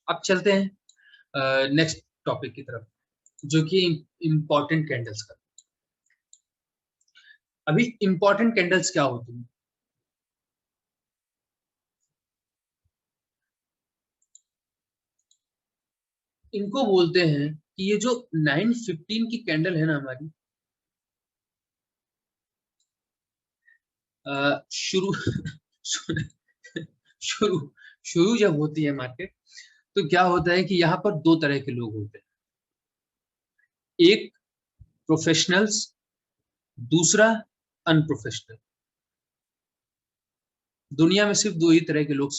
अब चलते हैं नेक्स्ट टॉपिक की तरफ, जो कि इम्पोर्टेंट कैंडल्स का। अभी इम्पोर्टेंट कैंडल्स क्या होती हैं? इनको बोलते हैं कि ये जो 9:15 की कैंडल है ना हमारी, शुरू शुरू शुरू जब होती है मार्केट, तो क्या होता है कि यहाँ पर दो तरह के लोग होते हैं। एक प्रोफेशनल्स, दूसरा अनप्रोफेशनल। दुनिया में सिर्फ दो ही तरह के लोग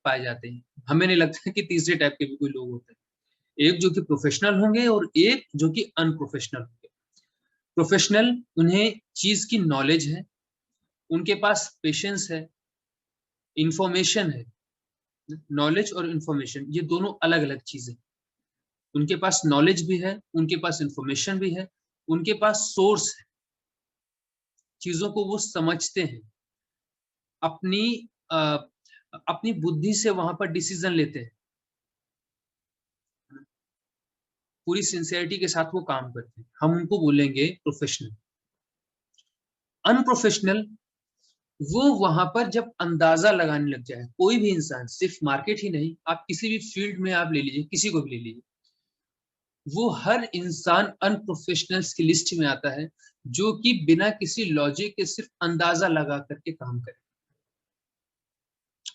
पाए जाते हैं। हमें नहीं लगता कि तीसरे टाइप के भी कोई लोग होते हैं। एक जो कि प्रोफेशनल होंगे और एक जो कि अनप्रोफेशनल होंगे। प्रोफेशनल, उन्हें चीज की नॉलेज है, उनके पास पेशेंस है, इंफॉर्मेशन है। नॉलेज और इंफॉर्मेशन ये दोनों अलग अलग चीजें। उनके पास नॉलेज भी है, उनके पास इंफॉर्मेशन भी है, उनके पास सोर्स है, चीजों को वो समझते हैं, अपनी अ, अपनी बुद्धि से वहां पर डिसीजन लेते हैं, पूरी सिंसियरिटी के साथ वो काम करते हैं। हम उनको बोलेंगे प्रोफेशनल। अनप्रोफेशनल, वो वहां पर जब अंदाजा लगाने लग जाए, कोई भी इंसान, सिर्फ मार्केट ही नहीं, आप किसी भी फील्ड में आप ले लीजिए, किसी को भी ले लीजिए, वो हर इंसान अनप्रोफेशनल्स की लिस्ट में आता है, जो कि बिना किसी लॉजिक के सिर्फ अंदाजा लगा करके काम करे।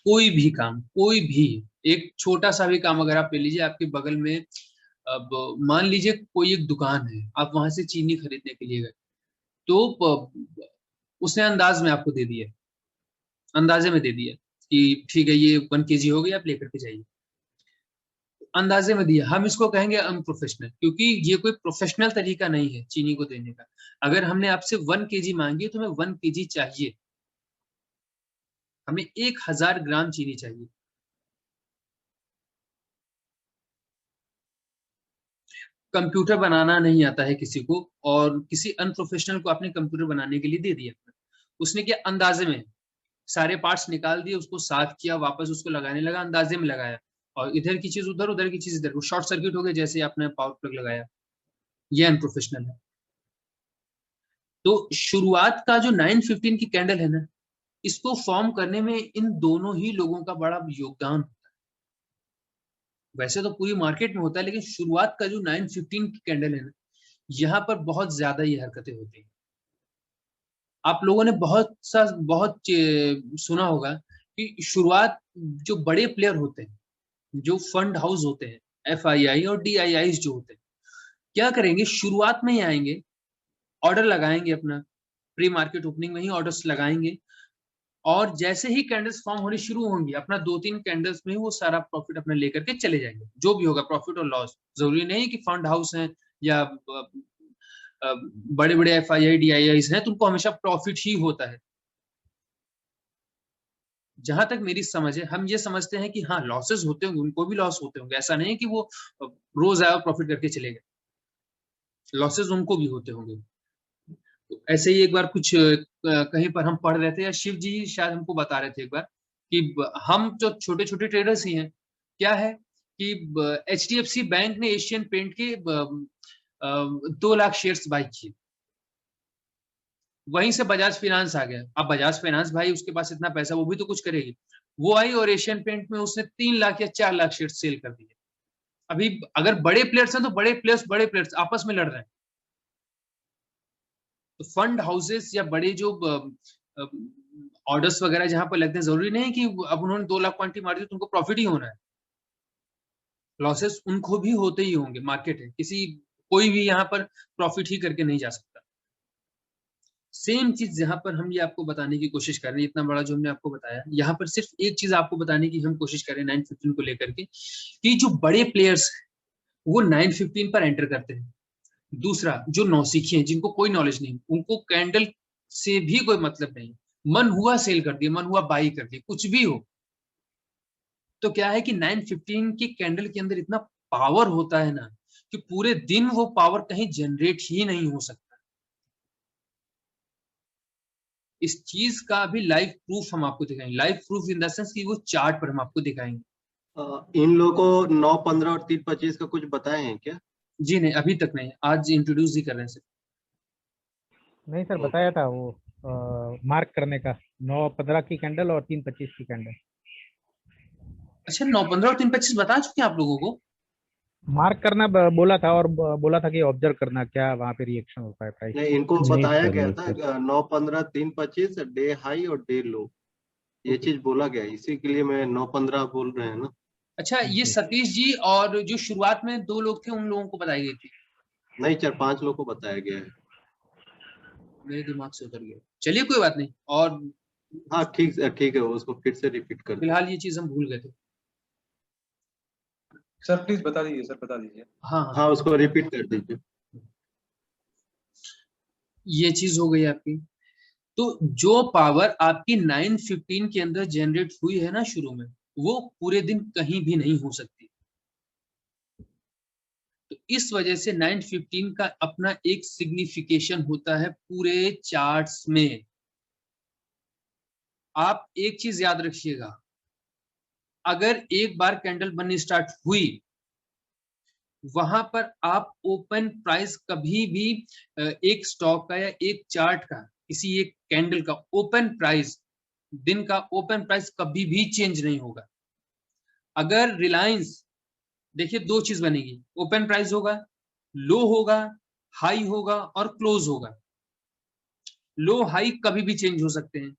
कोई भी काम, कोई भी एक छोटा सा भी काम अगर आप ले लीजिए, आपके बगल में, अब मान लीजिए कोई एक दुकान है, आप वहां से चीनी खरीदने के लिए गए, तो उसने अंदाज में आपको दे दिया, अंदाजे में दे दिया कि ठीक है ये 1 kg हो गई, आप लेकर के जाइए। अंदाजे में दिया, हम इसको कहेंगे अनप्रोफेशनल, क्योंकि ये कोई प्रोफेशनल तरीका नहीं है चीनी को देने का। अगर हमने आपसे 1 kg मांगी तो हमें 1 kg चाहिए, हमें 1000 ग्राम चीनी चाहिए। कंप्यूटर बनाना नहीं आता है किसी को, और किसी अनप्रोफेशनल को आपने कंप्यूटर बनाने के लिए दे दिया, उसने क्या अंदाजे में सारे पार्ट्स निकाल दिए, उसको साफ किया, वापस उसको लगाने लगा, अंदाजे में लगाया, और इधर की चीज उधर, उधर की चीज इधर, वो शॉर्ट सर्किट हो गया जैसे आपने पावर प्लग लगाया। ये अनप्रोफेशनल है। तो शुरुआत का जो 9:15 की कैंडल है ना, इसको फॉर्म करने में इन दोनों ही लोगों का बड़ा योगदान होता है। वैसे तो पूरी मार्केट में होता है, लेकिन शुरुआत का जो 9:15 की कैंडल है ना, यहाँ पर बहुत ज्यादा ये हरकतें होती हैं। आप लोगों ने सुना होगा कि शुरुआत, जो बड़े प्लेयर होते हैं, जो फंड हाउस होते हैं, FII और DII जो होते हैं, क्या करेंगे, शुरुआत में ही आएंगे, ऑर्डर लगाएंगे अपना, प्री मार्केट ओपनिंग में ही ऑर्डर्स लगाएंगे, और जैसे ही कैंडल्स फॉर्म होनी शुरू होंगी, अपना 2-3 कैंडल्स में ही वो सारा प्रॉफिट अपना लेकर के चले जाएंगे। जो भी होगा प्रॉफिट और लॉस, जरूरी नहीं कि फंड हाउस हैं या बड़े बड़े FII DII हैं तो उनको हमेशा प्रॉफिट ही होता है। जहां तक मेरी समझ है, हम ये समझते हैं कि हाँ लॉसेस होते होंगे, उनको भी लॉस होते होंगे, ऐसा नहीं कि वो रोज आया प्रॉफिट करके चले गए, लॉसेस उनको भी होते होंगे। तो ऐसे ही एक बार कुछ कहीं पर हम पढ़ रहे थे, या शिव जी शायद हमको बता रहे थे एक बार, कि हम जो छोटे छोटे ट्रेडर्स ही हैं, क्या है कि HDFC बैंक ने एशियन पेंट के 2 लाख शेयर्स बाई किए। वहीं से बजाज फाइनेंस आ गया। अब बजाज फाइनेंस भाई, उसके पास इतना पैसा, वो भी तो कुछ करेगी। वो आई और एशियन पेंट में उसने 3 लाख या 4 लाख शेयर सेल कर दिए। अभी अगर बड़े प्लेयर्स हैं तो बड़े प्लेयर्स आपस में लड़ रहे हैं। तो फंड हाउसेस या बड़े जो ऑर्डर्स वगैरह जहां पर लगते हैं, जरूरी नहीं कि अब उन्होंने 2 लाख क्वांटिटी मार दी तो उनको प्रॉफिट ही होना है। लॉसेस उनको भी होते ही होंगे, मार्केट है, किसी कोई भी यहाँ पर प्रॉफिट ही करके नहीं जा सकता। सेम चीज जहां पर हम ये आपको बताने की कोशिश कर रहे हैं, इतना बड़ा जो हमने आपको बताया, यहाँ पर सिर्फ एक चीज आपको बताने की हम कोशिश कर रहे हैं 9:15 को लेकर के, कि जो बड़े प्लेयर्स हैं वो 9:15 पर एंटर करते हैं। दूसरा, जो नौसिखिए हैं, जिनको कोई नॉलेज नहीं, उनको कैंडल से भी कोई मतलब नहीं, मन हुआ सेल कर दिया, मन हुआ बाई कर दिया, कुछ भी हो। तो क्या है कि 9:15 की कैंडल के अंदर इतना पावर होता है ना, कि पूरे दिन वो पावर कहीं जनरेट ही नहीं हो सकता। इस चीज का भी लाइव प्रूफ हम आपको दिखाएंगे, live proof in the sense कि वो चार्ट पर हम आपको दिखाएंगे। इन लोगों को 9, 15 और 3, 25 का कुछ बताए हैं क्या? जी नहीं, अभी तक नहीं, आज इंट्रोड्यूस ही कर रहे हैं सर। नहीं सर, बताया था वो मार्क करने का, 9-15 की कैंडल और 3-25 की कैंडल। अच्छा, 9-15 और 3-25 बता चुके हैं आप लोगों को? मार्क करना बोला था, और बोला था कि ऑब्जर्व करना क्या वहाँ पे रिएक्शन होता है प्राइस। नहीं, इनको नहीं बताया सर, गया नहीं था सर। 9, 15, 3, 25 डे हाई और डे लो, ये Okay. चीज बोला गया, इसी के लिए मैं 9, 15 बोल रहे हैं ना। अच्छा, ये जी। सतीश जी और जो शुरुआत में 2 लोग थे उन लोगों को बताई गई थी? नहीं, 4-5 लोग को बताया गया है। मेरे दिमाग से उतर गया। चलिए कोई बात नहीं, और हाँ ठीक है, उसको फिर से रिपीट कर दो। फिलहाल ये चीज हम भूल गए थे। सर प्लीज बता दीजिए, सर बता दीजिए। हाँ हाँ, हाँ, उसको रिपीट कर दीजिए। ये चीज हो गई आपकी। तो जो पावर आपकी 9:15 के अंदर जनरेट हुई है ना शुरू में, वो पूरे दिन कहीं भी नहीं हो सकती। तो इस वजह से 9:15 का अपना एक सिग्निफिकेशन होता है पूरे चार्ट्स में। आप एक चीज याद रखिएगा, अगर एक बार कैंडल बननी स्टार्ट हुई, वहां पर आप ओपन प्राइस कभी भी एक स्टॉक का या एक चार्ट का, किसी एक कैंडल का ओपन प्राइस, दिन का ओपन प्राइस कभी भी चेंज नहीं होगा। अगर रिलायंस, देखिए दो चीज बनेगी, ओपन प्राइस होगा, लो होगा, हाई होगा और क्लोज होगा। लो हाई कभी भी चेंज हो सकते हैं।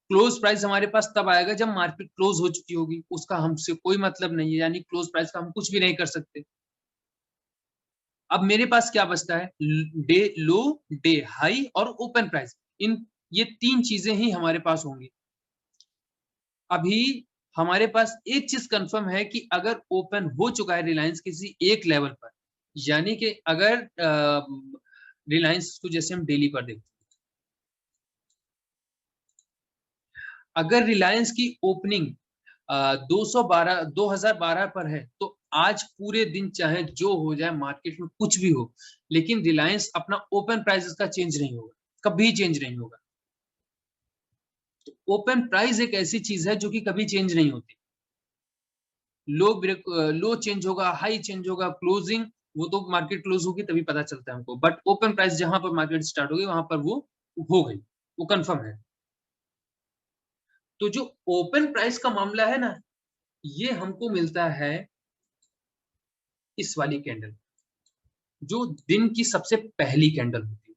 क्लोज प्राइस हमारे पास तब आएगा जब मार्केट क्लोज हो चुकी होगी, उसका हमसे कोई मतलब नहीं है, यानी क्लोज प्राइस का हम कुछ भी नहीं कर सकते। अब मेरे पास क्या बचता है, डे लो, डे हाई और ओपन प्राइस, इन ये तीन चीजें ही हमारे पास होंगी। अभी हमारे पास एक चीज कंफर्म है कि अगर ओपन हो चुका है रिलायंस किसी एक लेवल पर, यानी कि अगर रिलायंस को जैसे हम डेली पर देखते हैं, अगर रिलायंस की ओपनिंग 2012 पर है, तो आज पूरे दिन चाहे जो हो जाए मार्केट में कुछ भी हो, लेकिन रिलायंस अपना ओपन प्राइस का चेंज नहीं होगा, कभी चेंज नहीं होगा। तो ओपन प्राइस एक ऐसी चीज है जो कि कभी चेंज नहीं होती। लो चेंज होगा, हाई चेंज होगा, क्लोजिंग वो तो मार्केट क्लोज होगी तभी पता चलता है हमको, बट ओपन प्राइस जहां पर मार्केट स्टार्ट होगी वहां पर वो हो गई, वो कंफर्म है। तो जो ओपन प्राइस का मामला है ना, ये हमको मिलता है इस वाली कैंडल, जो दिन की सबसे पहली कैंडल होती है।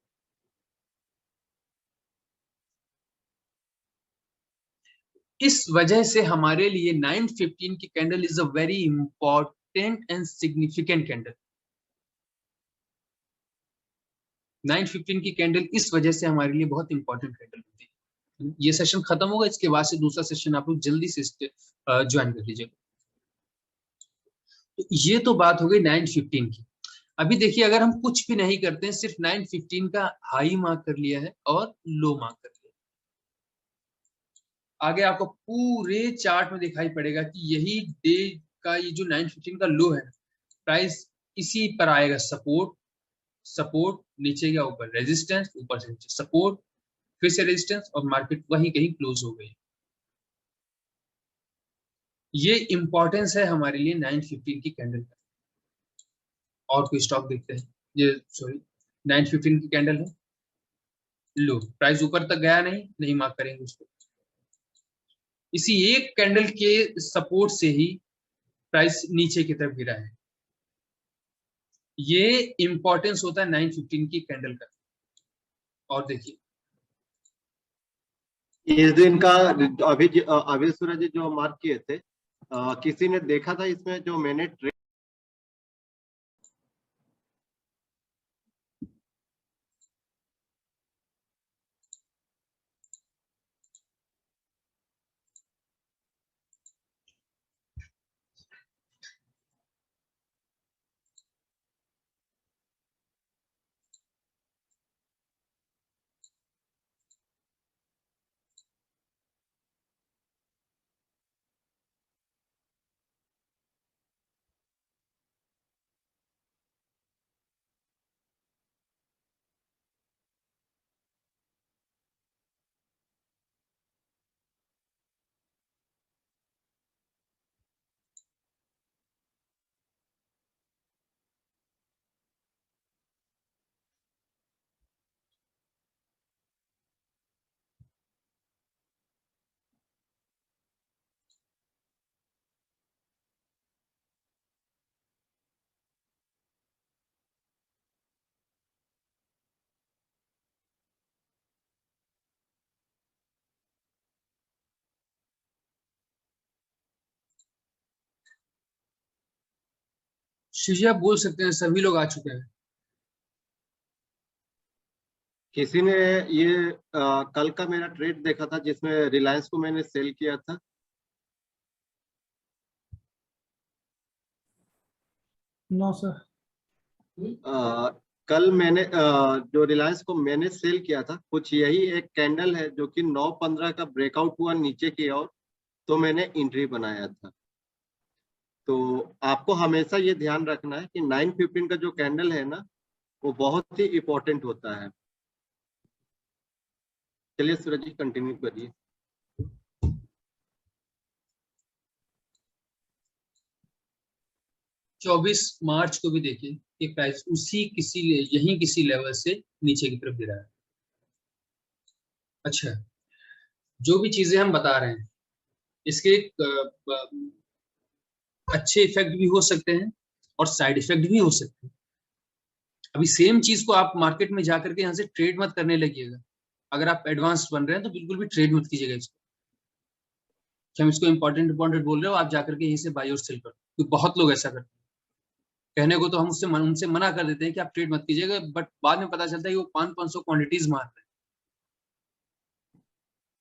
इस वजह से हमारे लिए 9:15 की candle is a very important and significant candle. 9:15 की कैंडल इस वजह से हमारे लिए बहुत इंपॉर्टेंट कैंडल होती है। ये सेशन खत्म होगा, इसके बाद से दूसरा सेशन आप लोग जल्दी से ज्वाइन कर लीजिएगा। तो ये तो बात हो गई 9:15 की। अभी देखिए, अगर हम कुछ भी नहीं करते हैं, सिर्फ 9:15 का हाई मार्क कर लिया है और लो मार्क कर लिया, आगे आपको पूरे चार्ट में दिखाई पड़ेगा कि यही डे का ये जो 9:15 का लो है, प्राइस इसी पर आएगा, सपोर्ट, सपोर्ट, नीचे गया ऊपर रेजिस्टेंस, ऊपर से नीचे सपोर्ट, फिर से रेजिस्टेंस, और मार्केट वहीं कहीं क्लोज हो गई। ये इंपॉर्टेंस है हमारे लिए 9:15 की कैंडल का। और कोई स्टॉक देखते हैं, ये सॉरी 9:15 की कैंडल है, लो, प्राइस ऊपर तक गया नहीं, नहीं मार्क करेंगे उसको। इसी एक कैंडल के सपोर्ट से ही प्राइस नीचे की तरफ गिरा है। ये इंपॉर्टेंस होता है 9:15 की कैंडल का। और देखिए, इस दिन का अभी सूरज जी जो मार्क किए थे, किसी ने देखा था इसमें जो मैंने शिजी आप बोल सकते हैं, सभी लोग आ चुके हैं। किसी ने ये कल का मेरा ट्रेड देखा था जिसमें रिलायंस को मैंने सेल किया था? No sir. कल मैंने जो रिलायंस को मैंने सेल किया था, कुछ यही एक कैंडल है जो कि 9:15 का ब्रेकआउट हुआ नीचे की ओर, तो मैंने एंट्री बनाया था। तो आपको हमेशा ये ध्यान रखना है कि 9:15 का जो कैंडल है ना, वो बहुत ही इंपॉर्टेंट होता है। चलिए सूरज जी कंटिन्यू करिए। चौबीस मार्च को भी देखिए कि प्राइस उसी यही किसी लेवल से नीचे की तरफ गिरा है। अच्छा, जो भी चीजें हम बता रहे हैं इसके अच्छे इफेक्ट भी हो सकते हैं और साइड इफेक्ट भी हो सकते हैं। अभी सेम चीज को आप मार्केट में जाकर के यहाँ से ट्रेड मत करने लगिएगा। अगर आप एडवांस बन रहे हैं तो बिल्कुल भी ट्रेड मत कीजिएगा इसको, कि हम इसको इंपॉर्टेंट बोल रहे हो, आप जाकर के यहीं से बाई और सेल करो, क्योंकि बहुत लोग ऐसा करते हैं। कहने को तो हम उनसे मना कर देते हैं कि आप ट्रेड मत कीजिएगा, बट बाद में पता चलता है कि वो 500 क्वांटिटीज मार रहे हैं।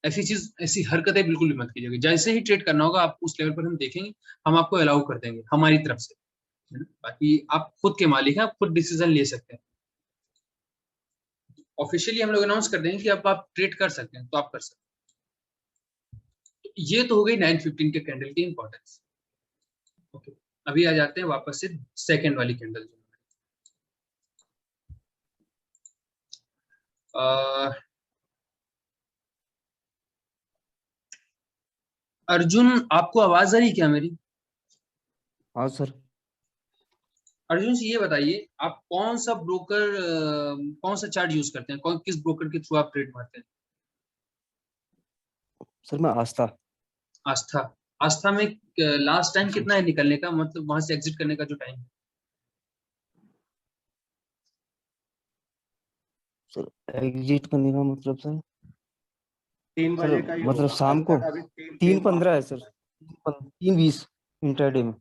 ऐसी हरकतें बिल्कुल भी मत कीजिएगा। जैसे ही ट्रेड करना होगा आप उस लेवल पर हम देखेंगे, हम आपको अलाउ कर देंगे हमारी तरफ से। बाकी आप खुद के मालिक हैं, आप खुद डिसीजन ले सकते हैं। ऑफिशियली हम लोग अनाउंस कर देंगे कि अब आप ट्रेड कर सकते हैं, तो आप कर सकते हैं। ये तो हो गई 9:15 के कैंडल की इंपॉर्टेंस। ओके, अभी आ जाते हैं वापस से सेकेंड वाली कैंडल। अर्जुन, आपको आवाज आ रही क्या मेरी? हाँ सर। अर्जुन जी ये बताइए, आप कौन सा चार्ट यूज करते हैं? किस ब्रोकर के थ्रू आप ट्रेड मारते हैं? सर मैं आस्था। आस्था में लास्ट टाइम कितना है निकलने का, मतलब वहां से एग्जिट करने का जो टाइम है? सर एग्जिट करने का मतलब सर 3 सर बजे का ही मतलब होगा। शाम को अभी 3:15 है सर, 3:20 इंट्राडे में।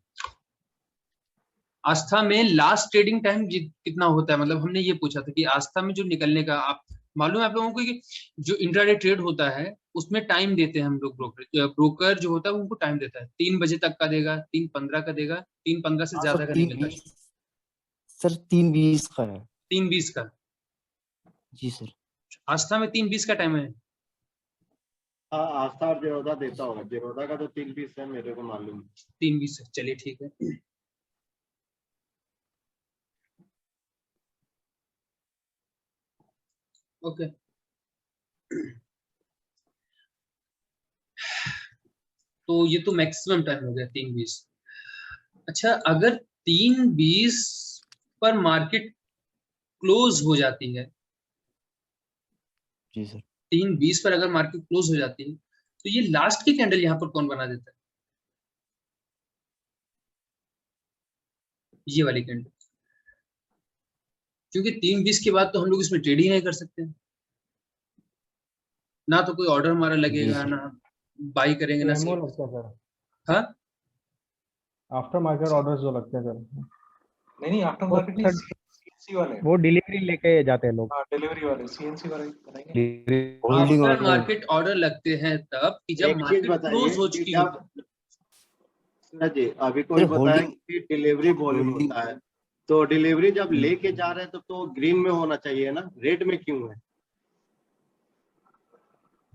आस्था में लास्ट ट्रेडिंग टाइम कितना होता है? मतलब हमने ये पूछा था कि आस्था में जो निकलने का, आप मालूम है आप लोगों को कि जो इंट्राडे ट्रेड होता है उसमें टाइम देते हैं हम लोग। ब्रोकर जो होता है उनको टाइम देता है, 3 बजे तक का देगा, 3:15 का देगा, 3:15 से हाँ ज्यादा सर का नहीं देता। 3:20 सर 3:20 का है। 3:20 का? जी सर। आस्था में 3:20 का टाइम है। हाँ, आस्था और जेरोधा देता होगा। जेरोधा का तो 3:20 है, मेरे को मालूम है। 3:20 है, चलिए ठीक है। ओके, तो ये तो मैक्सिमम टाइम हो गया 3:20। अच्छा, अगर 3:20 पर मार्केट क्लोज हो जाती है, जी सर। 3:20 पर अगर मार्केट क्लोज हो जाती है, तो ये लास्ट की कैंडल यहाँ पर कौन बना देता है? ये वाली कैंडल, क्योंकि 3:20 के बाद तो हम लोग इसमें ट्रेड ही नहीं कर सकते, ना तो कोई ऑर्डर हमारा जी लगेगा, सर। ना बाई करेंगे, ना एमओ सेल। लगता है सर, हाँ, आफ्टर मार्केट ऑर्डर्स जो लगते हैं सर। नहीं आफ्टर वो मार्केट नहीं, सर सीएनसी वाले। वो डिलीवरी लेके जाते हैं लोग। हाँ डिलीवरी वाले सीएनसी वाले बनाएंगे। Holding after order. Market order लगते हैं तब कि जब एक चीज मार्केट बताइए क्लोज हो कि चुकी जब होती। सूरज जी, अभी कोई बताया होल्डिंग कि डिलीवरी वॉल्यूम होल्डिंग होता है, तो डिलीवरी जब लेके जा रहे हैं तो ग्रीन में होना चाहिए ना, रेड में क्यों है?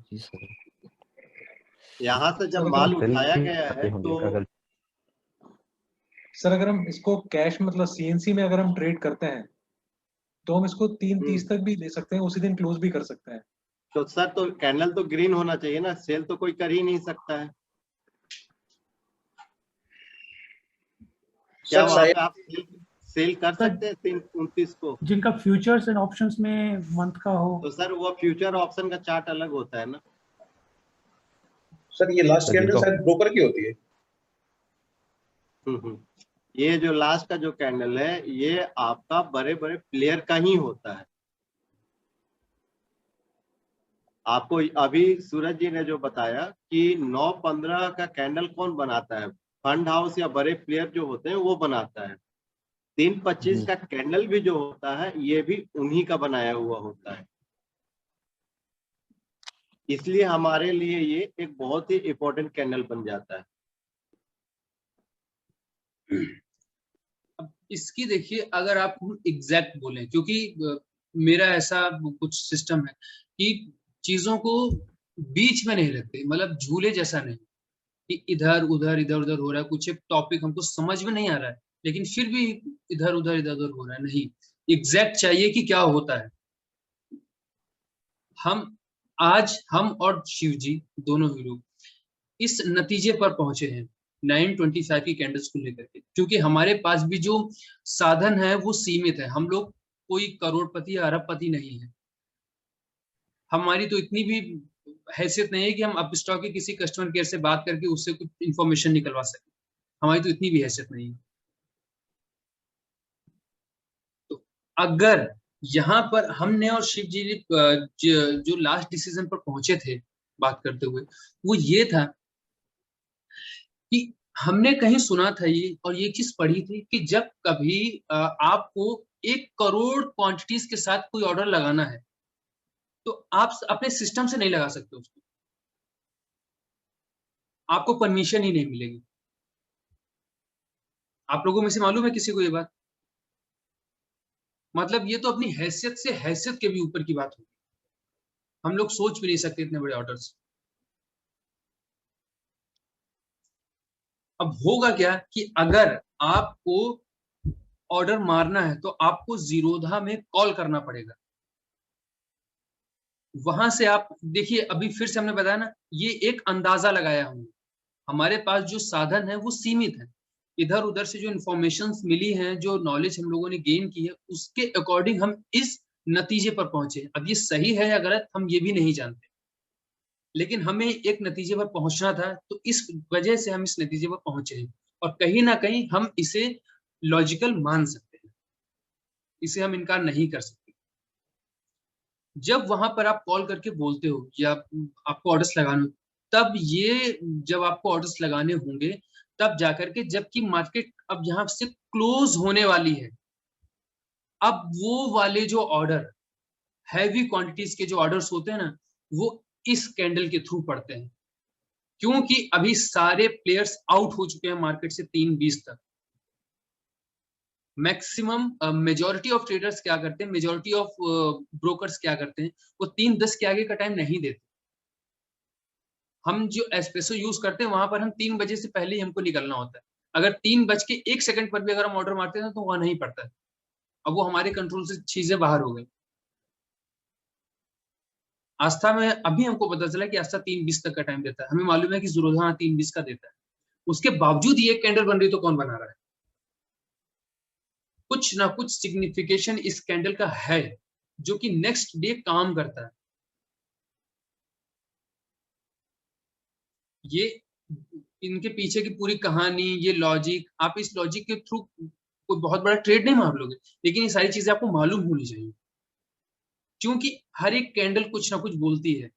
जी सर। यहाँ से जब सर माल अगर उठाया गया है तो सर अगर हम इसको कैश मतलब सीएनसी में अगर हम ट्रेड करते हैं तो हम इसको 3:30 तक भी ले सकते हैं, उसी दिन क्लोज भी कर सकते हैं। तो सर तो कैंडल तो ग्रीन होना चाहिए ना, सेल तो कोई कर ही नहीं सकता है। क्या सर वहाँ शायद पे आप सेल कर सकते हैं 3:29 को? जिनका फ्यूचर्स एंड ऑप्शंस में मंथ का हो। तो सर वो फ्यूचर ऑप्शन का चार्ट अलग होता है ना। सर ये लास्ट सर, कैंडल जिनका- शायद ब्रोकर की होती है। ये जो लास्ट का जो कैंडल है ये आपका बड़े बड़े प्लेयर का ही होता है। आपको अभी सूरज जी ने जो बताया कि 9:15 का कैंडल कौन बनाता है, फंड हाउस या बड़े प्लेयर जो होते हैं वो बनाता है। 3:25 का कैंडल भी जो होता है ये भी उन्हीं का बनाया हुआ होता है, इसलिए हमारे लिए ये एक बहुत ही इम्पोर्टेंट कैंडल बन जाता है। अब इसकी देखिए, अगर आप एग्जैक्ट बोलें, क्योंकि मेरा ऐसा कुछ सिस्टम है कि चीजों को बीच में नहीं रखते, मतलब झूले जैसा नहीं कि इधर उधर हो रहा है, कुछ एक टॉपिक हमको समझ में नहीं आ रहा है लेकिन फिर भी इधर उधर हो रहा है, नहीं, एग्जैक्ट चाहिए कि क्या होता है। हम और शिव जी दोनों ही लोग इस नतीजे पर पहुंचे हैं 925 की कैंडल्स को लेकर के, क्योंकि हमारे पास भी जो साधन है वो सीमित है। हम लोग कोई करोड़पति या अरबपति नहीं है, हमारी तो इतनी भी हैसियत नहीं है कि हम अप स्टॉक के किसी कस्टमर केयर से बात करके उससे कुछ इंफॉर्मेशन निकलवा सके, हमारी तो इतनी भी हैसियत नहीं है। तो अगर यहाँ पर हमने और शिव जी जो लास्ट डिसीजन पर पहुंचे थे बात करते हुए, वो ये था कि हमने कहीं सुना था ये, और ये चीज पढ़ी थी कि जब कभी आपको 1 करोड़ क्वांटिटीज के साथ कोई ऑर्डर लगाना है तो आप अपने सिस्टम से नहीं लगा सकते उसको, आपको परमिशन ही नहीं मिलेगी। आप लोगों में से मालूम है किसी को ये बात? मतलब ये तो अपनी हैसियत से हैसियत के भी ऊपर की बात होगी, हम लोग सोच भी नहीं सकते इतने बड़े ऑर्डर्स। अब होगा क्या कि अगर आपको ऑर्डर मारना है तो आपको जीरोधा में कॉल करना पड़ेगा, वहां से आप देखिए, अभी फिर से हमने बताया ना, ये एक अंदाजा लगाया हमने, हमारे पास जो साधन है वो सीमित है, इधर उधर से जो इंफॉर्मेशंस मिली हैं, जो नॉलेज हम लोगों ने गेन की है, उसके अकॉर्डिंग हम इस नतीजे पर पहुंचे। अब ये सही है या गलत हम ये भी नहीं जानते, लेकिन हमें एक नतीजे पर पहुंचना था, तो इस वजह से हम इस नतीजे पर पहुंचे हैं, और कहीं ना कहीं हम इसे लॉजिकल मान सकते हैं, इसे हम इनकार नहीं कर सकते। जब वहां पर आप कॉल करके बोलते हो या आपको ऑर्डर्स लगाने, तब ये जब आपको ऑर्डर्स लगाने होंगे तब जाकर के, जबकि मार्केट अब यहाँ से क्लोज होने वाली है, अब वो वाले जो ऑर्डर हैवी क्वांटिटीज के जो ऑर्डर्स होते हैं ना, वो इस कैंडल के थ्रू पड़ते हैं, क्योंकि अभी सारे प्लेयर्स आउट हो चुके हैं मार्केट से 3:20 तक। मैक्सिमम मेजॉरिटी ऑफ ट्रेडर्स क्या करते हैं, मेजॉरिटी ऑफ ब्रोकर्स क्या करते हैं, वो 3:10 के आगे का टाइम नहीं देते। हम जो एस्प्रेसो यूज करते हैं वहां पर हम 3 बजे से पहले ही हमको निकलना होता है, अगर 3:01 पर भी अगर हम ऑर्डर मारते हैं तो वहां नहीं पड़ता है, अब वो हमारे कंट्रोल से चीजें बाहर हो गई। आस्था में अभी हमको पता चला कि आस्था 3:20 तक का टाइम देता है, हमें मालूम है कि जीरोधा 3:20 का देता है, उसके बावजूद ये कैंडल बन रही तो कौन बना रहा है? कुछ ना कुछ सिग्निफिकेशन इस कैंडल का है जो कि नेक्स्ट डे काम करता है। ये इनके पीछे की पूरी कहानी, ये लॉजिक, आप इस लॉजिक के थ्रू कोई बहुत बड़ा ट्रेड नहीं मार लोगे, लेकिन ये सारी चीजें आपको मालूम होनी चाहिए, क्योंकि हर एक कैंडल कुछ ना कुछ बोलती है।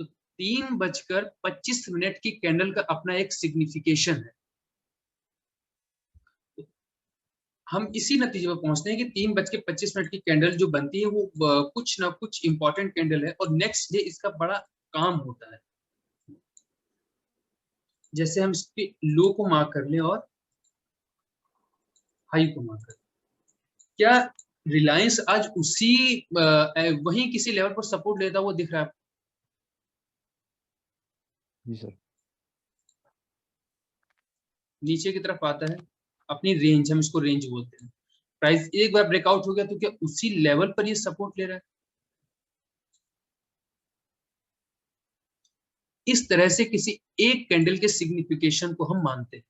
तो 3:25 की कैंडल का अपना एक सिग्निफिकेशन है। हम इसी नतीजे पर पहुंचते हैं कि 3:25 की कैंडल जो बनती है वो कुछ ना कुछ इंपॉर्टेंट कैंडल है, और नेक्स्ट डे इसका बड़ा काम होता है। जैसे हम इसके लो को मार्क कर ले और हाई को मार्क कर, क्या रिलायंस आज उसी वही किसी लेवल पर सपोर्ट लेता वो दिख रहा है? जी सर। नीचे की तरफ आता है, अपनी रेंज, हम इसको रेंज बोलते हैं, प्राइस एक बार ब्रेकआउट हो गया तो क्या उसी लेवल पर ये सपोर्ट ले रहा है? इस तरह से किसी एक कैंडल के सिग्निफिकेशन को हम मानते हैं,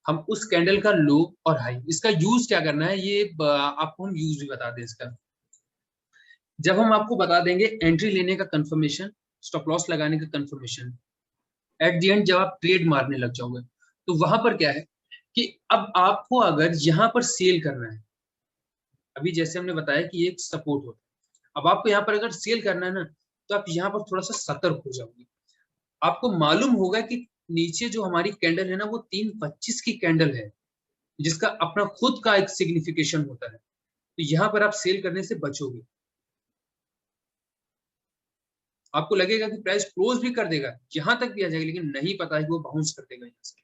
हम उस कैंडल का लो और हाई, इसका यूज क्या करना है ये आपको हम यूज भी बता दें इसका। जब हम आपको बता देंगे एंट्री लेने का कंफर्मेशन, स्टॉप लॉस लगाने का कंफर्मेशन, एट द एंड जब आप ट्रेड मारने लग जाओगे तो वहां पर क्या है कि अब आपको अगर यहाँ पर सेल करना है, अभी जैसे हमने बताया कि एक सपोर्ट होता है, अब आपको यहाँ पर अगर सेल करना है ना, तो आप यहाँ पर थोड़ा सा सतर्क हो जाओगे। आपको मालूम होगा कि नीचे जो हमारी कैंडल है ना वो 3.25 की कैंडल है, जिसका अपना खुद का एक सिग्निफिकेशन होता है, तो यहाँ पर आप सेल करने से बचोगे। आपको लगेगा कि प्राइस क्लोज भी कर देगा, यहां तक भी आ जाएगा, लेकिन नहीं पता है कि वो बाउंस कर देगा यहाँ से।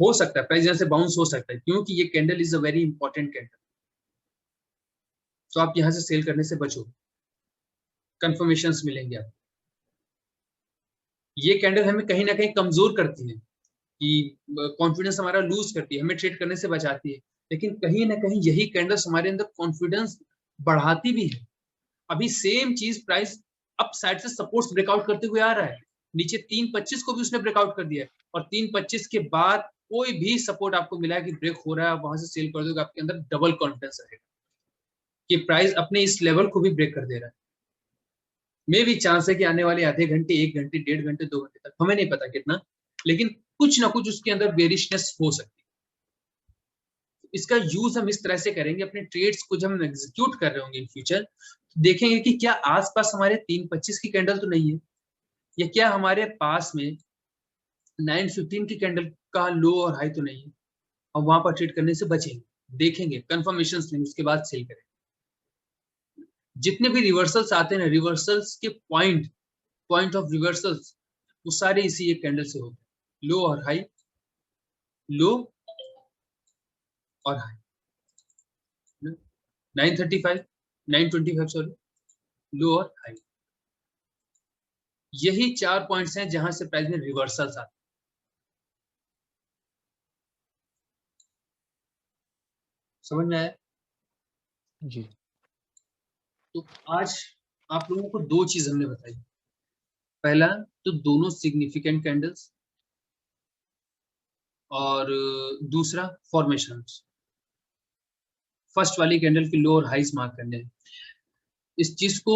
हो सकता है प्राइस यहाँ से बाउंस हो सकता है, क्योंकि ये candle is a very important candle. तो आप यहाँ से सेल करने से बचो, कंफर्मेशंस मिलेंगे आपको। ये कैंडल हमें कहीं ना कहीं कमजोर करती है, कि कॉन्फिडेंस हमारा लूज करती है, हमें ट्रेड करने से बचाती है, लेकिन कहीं ना कहीं यही कैंडल्स हमारे अंदर कॉन्फिडेंस बढ़ाती भी है। अभी सेम चीज प्राइस अप साइड से सपोर्ट्स ब्रेकआउट करते हुए आ रहा है, नीचे 3.25 को भी उसने ब्रेकआउट कर दिया है, और 3.25 के बाद कोई भी सपोर्ट आपको मिला है कि ब्रेक हो रहा है, वहां से सेल कर दोगे, आपके अंदर डबल कॉन्फिडेंस रहेगा कि प्राइस अपने इस लेवल को भी ब्रेक कर दे रहा है। मे भी चांस है कि आने वाले आधे घंटे, 1 घंटे, 1.5 घंटे, 2 घंटे तक, हमें नहीं पता कितना, लेकिन कुछ ना कुछ उसके अंदर बेरिशनेस हो सकती है। इसका यूज हम इस तरह से करेंगे अपने ट्रेड्स को, जब हम एग्जीक्यूट कर रहे होंगे इन फ्यूचर, देखेंगे कि क्या आसपास हमारे 3.25 की कैंडल तो नहीं है, या क्या हमारे पास में 9.15 की कैंडल का लो और हाई तो नहीं है, और वहां पर ट्रेड करने से बचेंगे, देखेंगे, कंफर्मेशन लेंगे, उसके बाद सेल करेंगे। जितने भी रिवर्सल्स आते हैं ना, रिवर्सल्स के पॉइंट ऑफ रिवर्सल्स, वो सारे इसी एक कैंडल से होते हैं, लो और हाई, लो और हाई, 925 सॉरी, लो और हाई, यही 4 पॉइंट्स हैं जहां से प्राइस में रिवर्सल्स आते हैं। समझ में आया? जी। तो आज आप लोगों को 2 चीज हमने बताई। पहला तो दोनों सिग्निफिकेंट कैंडल्स, और दूसरा फॉर्मेशंस। फर्स्ट वाली कैंडल की लो और हाईज मार्क करने हैं। इस चीज को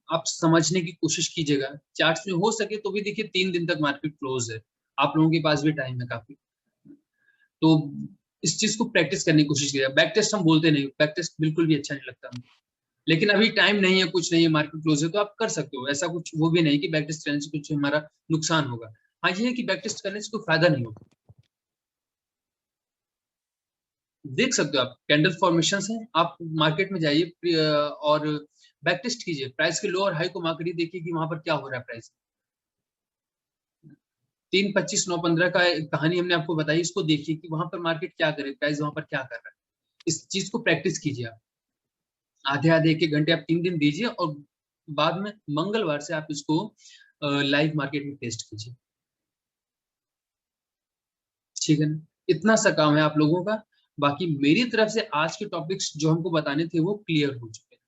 आप समझने की कोशिश कीजिएगा। चार्ट्स में हो सके तो भी देखिए 3 दिन तक मार्केट क्लोज है, आप लोगों के पास भी टाइम है काफी, तो इस चीज को प्रैक्टिस करने की कोशिश कीजिएगा। बैक टेस्ट हम बोलते नहीं, बैक टेस्ट बिल्कुल भी अच्छा नहीं लगता हमें, लेकिन अभी टाइम नहीं है, कुछ नहीं है, मार्केट क्लोज है, तो आप कर सकते हो। ऐसा कुछ वो भी नहीं कि बैक टेस्ट करने से कुछ हमारा नुकसान होगा। हाँ, ये है कि बैक टेस्ट करने से कोई फायदा नहीं होगा। देख सकते हो आप, कैंडल फॉर्मेशंस हैं, आप मार्केट में जाइए और बैक टेस्ट कीजिए, प्राइस के लो और हाई को मार्क करिए, देखिए कि वहां पर क्या हो रहा है। प्राइस 3.25 9.15 का कहानी हमने आपको बताई, इसको देखिए कि वहां पर मार्केट क्या करे, प्राइस वहां पर क्या कर रहा है। इस चीज को प्रैक्टिस कीजिए आप, आधे आधे 1 घंटे आप 3 दिन दीजिए, और बाद में मंगलवार से आप इसको लाइव मार्केट में टेस्ट कीजिए। ठीक है ना? इतना सा काम है आप लोगों का। बाकी मेरी तरफ से आज के टॉपिक्स जो हमको बताने थे वो क्लियर हो चुके हैं।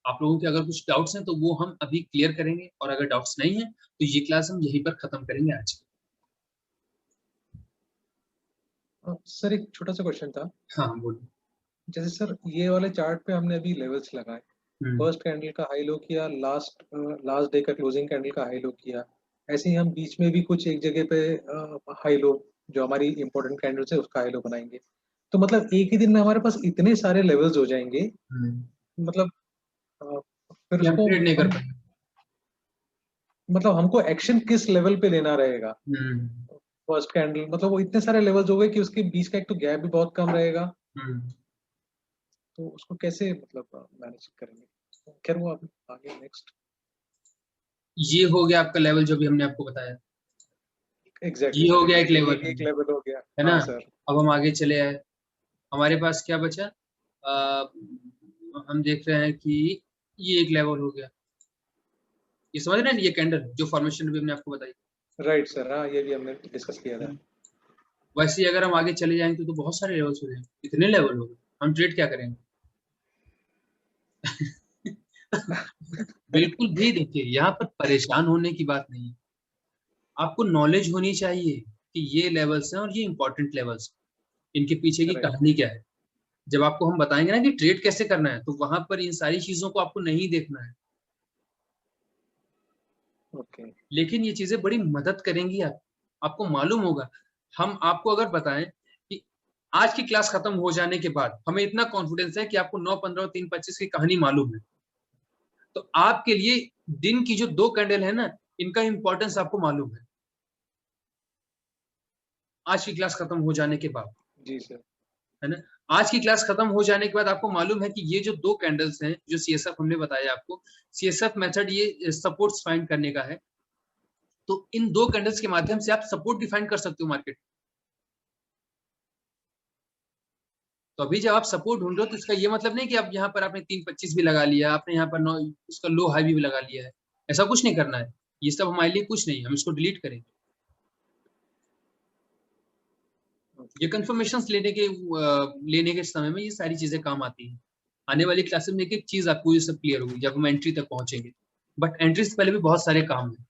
आप लोगों के अगर कुछ डाउट्स हैं तो वो हम अभी क्लियर करेंगे, और अगर डाउट्स नहीं है तो ये क्लास हम यहीं पर खत्म करेंगे आज की। सर एक छोटा सा क्वेश्चन था। हाँ बोलिए। जैसे सर ये वाले चार्ट पे हमने अभी लेवल्स लगाए, हम्म, फर्स्ट कैंडल का हाई लो किया, लास्ट डे का क्लोजिंग कैंडल का हाई लो किया, ऐसे ही हम बीच में भी कुछ एक जगह पे हाई लो, जो हमारी इंपॉर्टेंट कैंडल्स है उसका हाई लो बनाएंगे। तो मतलब एक ही दिन में हमारे पास इतने सारे लेवल्स हो जाएंगे, मतलब फिर कि हम उसको ट्रेड नहीं कर हम पाएंगे। मतलब हमको एक्शन किस लेवल पे लेना रहेगा? हम्म, फर्स्ट कैंडल मतलब वो इतने सारे लेवल्स हो गए कि उसके बीच का एक तो गैप भी बहुत कम रहेगा, हम्म। तो उसको कैसे मतलब मैनेज करेंगे? खैर वो आप आगे नेक्स्ट। ये हो गया आपका लेवल जो भी हमने आपको बताया, एग्जैक्टली ये हो सर, गया एक एग्जैक्टली लेवल, एक लेवल हो गया। है ना? हाँ सर। अब हम आगे चले आए, हमारे पास क्या बचा? हम देख रहे हैं कि ये एक लेवल हो गया, ये समझ रहे हैं, ये कैंडल जो फॉर्मेशन भी हमने आपको बताई। राइट सर, हाँ ये भी हमने डिस्कस किया था। वैसे ही अगर हम आगे चले जाएंगे तो बहुत सारे लेवल्स हो जाएंगे, इतने लेवल हो गए, हम ट्रेड क्या करेंगे? बिल्कुल भी देखिए, यहाँ पर परेशान होने की बात नहीं है, आपको नॉलेज होनी चाहिए कि ये लेवल्स हैं और ये इंपॉर्टेंट लेवल्स, इनके पीछे की राइट। कहानी क्या है। जब आपको हम बताएंगे ना कि ट्रेड कैसे करना है, तो वहां पर इन सारी चीजों को आपको नहीं देखना है, ओके। लेकिन ये चीजें बड़ी मदद करेंगी। आपको मालूम होगा, हम आपको अगर बताएं कि आज की क्लास खत्म हो जाने के बाद हमें इतना कॉन्फिडेंस है कि आपको 9.15 और 3.25 की कहानी मालूम है, तो आपके लिए दिन की जो 2 कैंडल है ना, इनका इंपॉर्टेंस आपको मालूम है आज की क्लास खत्म हो जाने के बाद, जी सर। है ना। आज की क्लास खत्म हो जाने के बाद आपको मालूम है कि ये जो 2 कैंडल्स हैं जो CSF हमने बताया आपको, CSF मेथड ये सपोर्ट्स फाइंड करने का है। तो इन 2 कैंडल्स के माध्यम से आप सपोर्ट डिफाइन कर सकते हो मार्केट। तो अभी जब आप सपोर्ट ढूंढ रहे हो तो इसका ये मतलब नहीं कि आप यहाँ पर आपने 3.25 भी लगा लिया, आपने यहाँ पर 9 उसका लो हाई भी लगा लिया है, ऐसा कुछ नहीं करना है। ये सब हमारे लिए कुछ नहीं, हम इसको डिलीट करेंगे। ये कंफर्मेशन लेने के समय में ये सारी चीजें काम आती हैं। आने वाली क्लासेस में एक एक चीज आपको ये सब क्लियर होगी जब हम एंट्री तक पहुंचेंगे। बट एंट्री से पहले भी बहुत सारे काम है,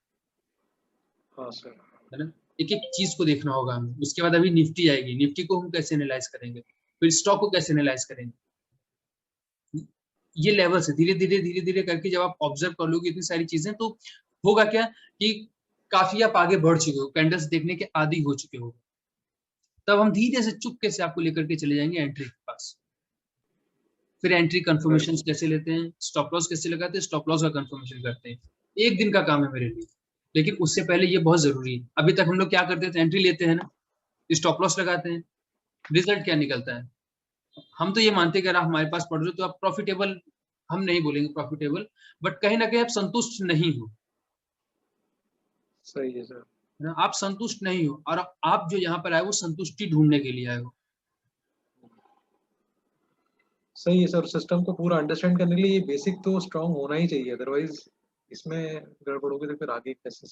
हाँ सर। है ना। एक एक चीज को देखना होगा हमें। उसके बाद अभी निफ्टी आएगी, निफ्टी को हम कैसे एनालाइज करेंगे, फिर स्टॉक को कैसे एनालाइज करेंगे। ये लेवल से धीरे धीरे करके जब आप ऑब्जर्व कर लोगे इतनी सारी चीजें, तो होगा क्या कि काफी आप आगे बढ़ चुके हो, कैंडल्स देखने के आदी हो चुके हो। तब हम धीरे से चुपके से आपको लेकर के चले जाएंगे एंट्री के पास। फिर एंट्री कंफर्मेशन कैसे लेते हैं, स्टॉप लॉस कैसे लगाते हैं, स्टॉप लॉस का कंफर्मेशन करते हैं। एक दिन का काम है मेरे लिए, लेकिन उससे पहले ये बहुत जरूरी है। अभी तक हम लोग क्या करते थे, एंट्री लेते हैं ना, स्टॉप लॉस लगाते हैं, रिजल्ट क्या निकलता है। हम तो ये मानते हैं कि अगर आप हमारे पास पढ़ रहे हो तो आप प्रॉफिटेबल, हम नहीं बोलेंगे प्रॉफिटेबल, बट कहीं ना कहीं आप संतुष्ट नहीं हो। सही है सर। ना, आप संतुष्ट नहीं हो, और आप जो यहाँ पर आए वो संतुष्टि ढूंढने के लिए आए हो। सही है सर। सिस्टम को पूरा अंडरस्टैंड करने के लिए ये बेसिक तो स्ट्रांग होना ही चाहिए, अदरवाइज इसमें गड़बड़ होगी तो फिर आगे कैसे।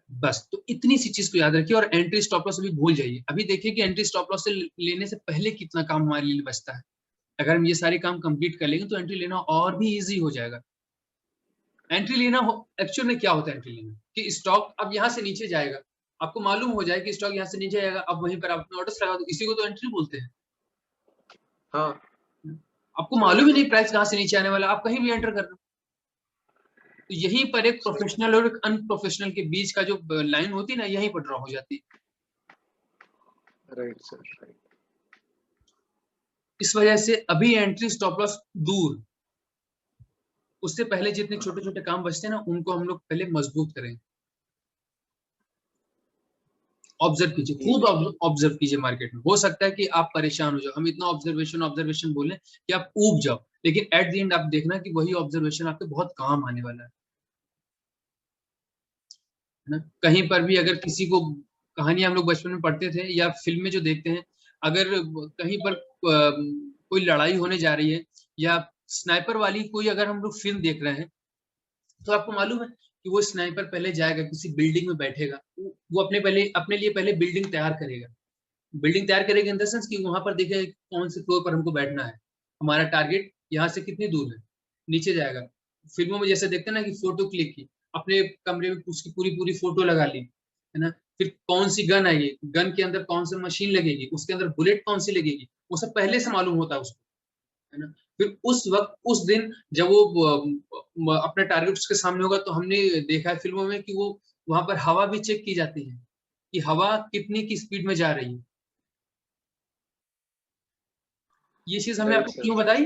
बस तो इतनी सी चीज को याद रखिए, और एंट्री स्टॉप लॉस अभी भूल जाइए। अभी देखिए कि एंट्री स्टॉप लॉस से लेने से पहले कितना काम हमारे लिए बचता है। अगर हम ये सारे काम कंप्लीट कर लेंगे तो एंट्री लेना और भी इजी हो जाएगा। एंट्री लेना एक्चुअल में क्या होता है, एंट्री लेना कि स्टॉक अब यहाँ से नीचे जाएगा, आपको मालूम हो जाए कि स्टॉक यहाँ से नीचे जाएगा, अब वहीं पर आपने ऑर्डर्स लगा दो, इसी को तो एंट्री बोलते हैं। हाँ। आपको मालूम ही नहीं प्राइस कहाँ से नीचे आने वाला, आप कहीं भी एंटर कर रहे हो। तो यहीं पर एक प्रोफेशनल और एक अनप्रोफेशनल के बीच का जो लाइन होती है ना, यहीं पर ड्रॉ हो जाती है। Right sir, right. इस वजह से अभी एंट्री स्टॉप लॉस दूर, उससे पहले जितने छोटे छोटे काम बचते हैं ना, उनको हम लोग पहले मजबूत करें। ऑब्जर्व कीजिए, खुद ऑब्जर्व कीजिए मार्केट में। हो सकता है कि आप परेशान हो जाओ, हम इतना ऑब्जर्वेशन बोले कि आप ऊब जाओ, लेकिन एट द एंड आप देखना कि वही ऑब्जर्वेशन आपके बहुत काम आने वाला है ना। कहीं पर भी अगर किसी को, कहानी हम लोग बचपन में पढ़ते थे या फिल्म में जो देखते हैं, अगर कहीं पर कोई लड़ाई होने जा रही है या स्नाइपर वाली कोई अगर हम लोग फिल्म देख रहे हैं, तो आपको मालूम है कि वो स्नाइपर पहले जाएगा किसी बिल्डिंग में बैठेगा, वो अपने लिए पहले बिल्डिंग तैयार करेगा। बिल्डिंग तैयार करेगा इन द सेंस कि वहां पर देखेगा कौन से फ्लोर पर हमको बैठना है, हमारा टारगेट यहाँ से कितनी दूर है, नीचे जाएगा। फिल्मों में जैसे देखते हैं ना कि फोटो क्लिक की, अपने कमरे में उसकी पूरी पूरी फोटो लगा ली, है ना। फिर कौन सी गन आएगी, गन के अंदर कौन सी मशीन लगेगी, उसके अंदर बुलेट कौन सी लगेगी, वो सब पहले से मालूम होता है उसको, है ना। फिर उस वक्त उस दिन जब वो अपने टारगेट उसके सामने होगा, तो हमने देखा है फिल्मों में कि वो वहां पर हवा भी चेक की जाती है कि हवा कितनी की स्पीड में जा रही है। ये चीज हमें आपको क्यों बताई,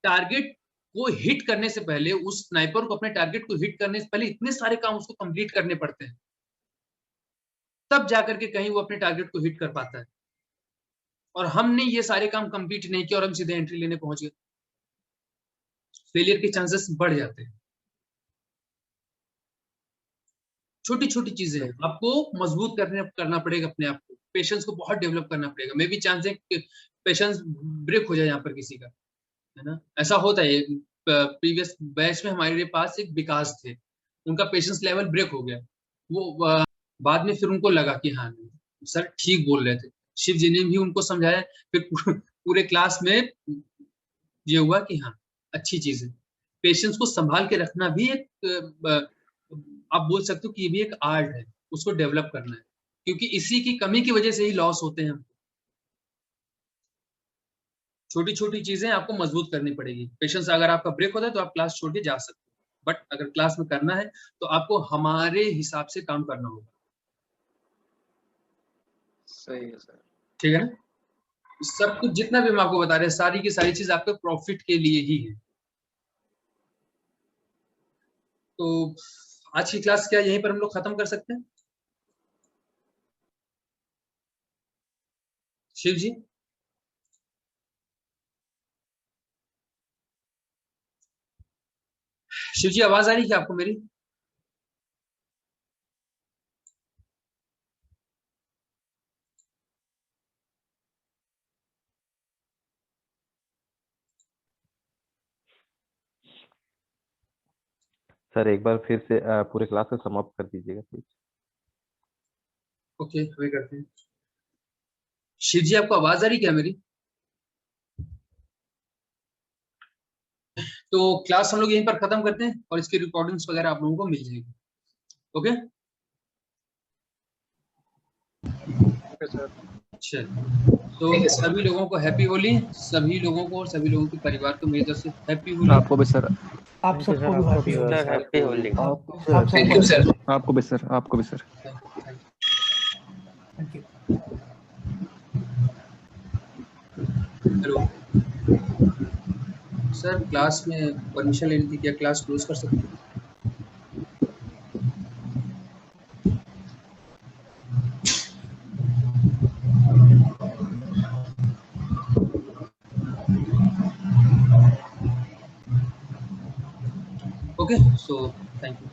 टारगेट को हिट करने से पहले, उस स्नाइपर को अपने टारगेट को हिट करने से पहले इतने सारे काम उसको कंप्लीट करने पड़ते हैं, तब जाकर के कहीं वो अपने टारगेट को हिट कर पाता है। और हमने ये सारे काम कंप्लीट नहीं किया और हम सीधे एंट्री लेने पहुंच गए, फेलियर के चांसेस बढ़ जाते हैं। छोटी छोटी चीजें हैं, आपको मजबूत करना पड़ेगा अपने आप को, पेशेंस को बहुत डेवलप करना पड़ेगा। मे भी चांस है कि पेशेंस ब्रेक हो जाए यहाँ पर किसी का, है ना। ऐसा होता है, प्रीवियस बैच में हमारे पास एक विकास थे, उनका पेशेंस लेवल ब्रेक हो गया। वो बाद में फिर उनको लगा कि हाँ सर ठीक बोल रहे थे, शिव जी ने भी उनको समझाया, फिर पूरे क्लास में ये हुआ कि हाँ अच्छी चीज है। पेशेंस को संभाल के रखना भी एक आप बोल सकते हो कि ये भी एक आर्ट है, उसको डेवलप करना है, क्योंकि इसी की कमी की वजह से ही लॉस होते हैं। छोटी छोटी चीजें आपको मजबूत करनी पड़ेगी। पेशेंस अगर आपका ब्रेक होता है तो आप क्लास छोड़ के जा सकते हो, बट अगर क्लास में करना है तो आपको हमारे हिसाब से काम करना होगा। सही है सर। ठीक है ना। सब कुछ जितना भी हम आपको बता रहे हैं, सारी की सारी चीज आपके प्रॉफिट के लिए ही है। तो आज की क्लास क्या यहीं पर हम लोग खत्म कर सकते हैं? शिव जी, शिव जी आवाज आ रही है क्या आपको मेरी? सर एक बार फिर से पूरे क्लास को समाप्त कर दीजिएगा प्लीज। ओके, वे करते हैं। शिव जी आपको आवाज आ रही क्या मेरी? तो क्लास हम लोग यहीं पर खत्म करते हैं और इसकी रिकॉर्डिंग्स वगैरह आप लोगों को मिल जाएगी। Okay okay sir. अच्छा, तो सभी लोगों को हैप्पी होली, सभी लोगों को और सभी लोगों के परिवार को मेरी तरफ से हैप्पी होली। आपको भी सर। आप Thank you, सबको sir. भी आपको भी हैप्पी होली। हैप्पी होली। आपको भी आप सर। सबको आपको भी सर। आपको भी sir. Thank you. Hello sir, class में परमिशन लेनी थी, क्या क्लास क्लोज कर सकते हैं? Okay, so thank you.